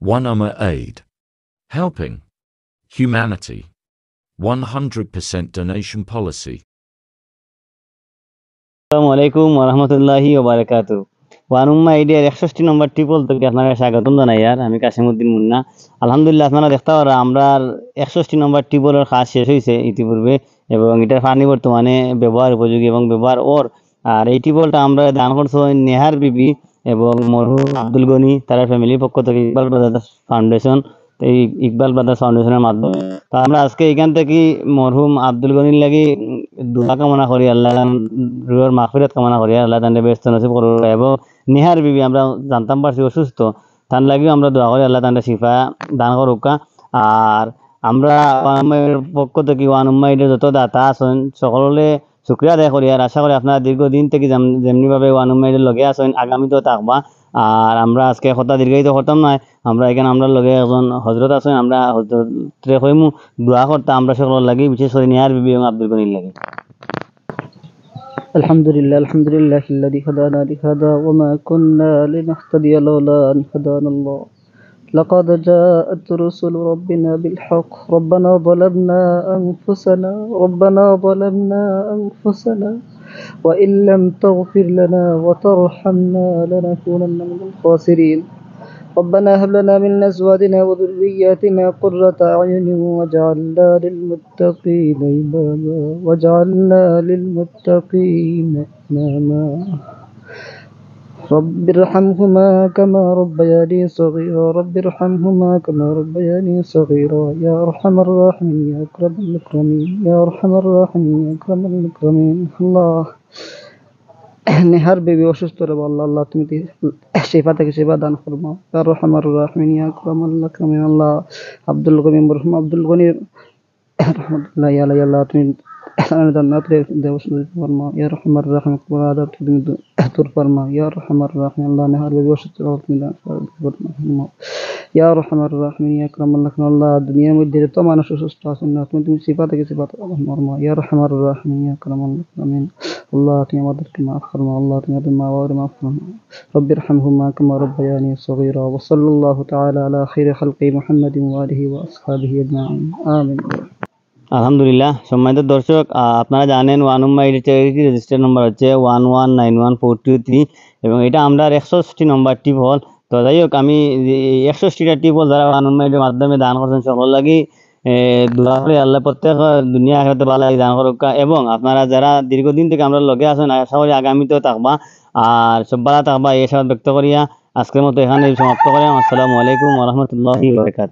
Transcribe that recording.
One Aid. Helping. Humanity. 100% donation policy. আসসালামু আলাইকুম ওয়া রাহমাতুল্লাহি ওয়া বারাকাতুহু। ওয়ান আইডিয়ার 61 নম্বর টিপল থেকে আপনাকে স্বাগতম জানাই। আমি কাশিমউদ্দিন মুন্না। আলহামদুলিল্লাহ, আপনারা দেখতে পারা আমরা 61 নম্বর টিপলের কাজ শেষ হয়েছে ইতিপূর্বে এবং এটার পানি বর্তমানে ব্যবহার উপযোগী এবং ব্যবহার আর এই টিপলটা আমরা দান করছি নেহার বিবি এবং মরহুম আব্দুল গনি তার ফ্যামিলির পক্ষ থেকে ইকবাল ব্রাদার্স ফাউন্ডেশন, এই ইকবাল ব্রাদার্স ফাউন্ডেশনের মাধ্যমে। তো আমরা আজকে এখান থেকে মরহুম আব্দুল গনির লাগি দোয়া কামনা করি, আল্লাহ রুহের মাগফিরাত কামনা করি, আল্লাহ তাদের ব্যস্ত নসিব করুন। এবং নেহার বিবি আমরা জানতাম পারছি অসুস্থ, তার লাগিও আমরা দোয়া করি আল্লাহ তাদের শিফা দান করুক। আর আমরা পক্ষ থেকে ওয়ান উম্মাইডের যত দাতা আছেন সকলে শুক্রিয়া আদায় করি। আর আশা করি আপনারা দীর্ঘদিন থেকে যেমনিভাবে ওয়ান উম্মাইডের লগে আছেন আগামীতেও থাকবা। আর আমরা আজকে কথা দীর্ঘায়িত করতাম না, আমরা এখানে আমরা লগে একজন হজরত আছেন, আমরা হজরতে কইমু দোয়া করতাম আমরা সকলের লাগি, বিশেষ করে নেহার বিবি এবং আব্দুল গনির লাগি। الحمد لله الذي هدانا لهذا وما كنا لنهتدي لولا أن هدانا الله. لقد جاءت رسل ربنا بالحق. ربنا ظلمنا أنفسنا وإن لم تغفر لنا وترحمنا لنكونن من الخاسرين. ربنا هب لنا من أزواجنا وذرياتنا قرة أعين واجعلنا للمتقين إماما. رب ارحمهما كما ربياني صغيرا يا أرحم الراحمين يا أكرم الأكرمين. الله নেহার বেবি অসুস্থ রে আল্লাহ, আল্লাহ তুমি শিফা থেকে শিফা দান ফরমাও ইয়া আরহামার রাহিমিন ইয়া আকরামাল আকরামিন। আল্লাহ আব্দুল গনি মরহুম আব্দুল গনি রাহমাতুল্লাহি আলাইহি, আল্লাহ তুমি জান্নাতে দেওয়াসন ফরমাও ইয়া আরহামার রাহিম, কুরাদা তুমি দূর ফরমাও ইয়া আরহামার রাহিমিন। আল্লাহ নেহার বেবি অসুস্থ তুমি দান ফরমাও ইয়া আরহামার রাহিমিন ইয়া আকরামাল আকরামিন। আল্লাহ দুনিয়ার মধ্যে যত মানুষ অসুস্থ আছেন না তুমি শিফা থেকে শিফা দান ফরমাও ইয়া আরহামার রাহিমিন ইয়া আকরামাল আকরামিন। আল্লাহ তুমি আমাদেরকে মাফ ফরমাও, আল্লাহ তুমি আমাদের মা বাবার মাফ ফরমাও। রব্বি ইরহামহুমা কামা রাব্বায়ানি সগীরা ওয়া সাল্লাল্লাহু তাআলা আলা খাইরি খালকি মুহাম্মাদিন ওয়া আলিহি ওয়া আসহাবিহি আজমাইন, আমিন। আলহামদুলিল্লাহ, সম্মানিত দর্শক, আপনারা জানেন ওয়ান উম্মাইড চ্যারিটি রেজিস্টার নম্বর হচ্ছে 1191423 এবং এটা আমরা 61 নম্বর টিপ হল। তো যাই হোক, আমি 61টা টিপ হল যারা ওয়ান উম্মাইডের মাধ্যমে দান করছেন সকল লাগি দোয়া করে আল্লাহ প্রত্যেক দুনিয়া আখিরাতে ভালো দান করুক। এবং আপনারা যারা দীর্ঘদিন থেকে আমরা লগে আছেন আশা করি আগামীতেও থাকবা আর সব ভালো থাকবা, এই সাথে ব্যক্ত করিয়া আজকের মতো এখানে সমাপ্ত করিলাম। আসসালামু আলাইকুম ওয়া রাহমাতুল্লাহি ওয়া বারাকাতুহু।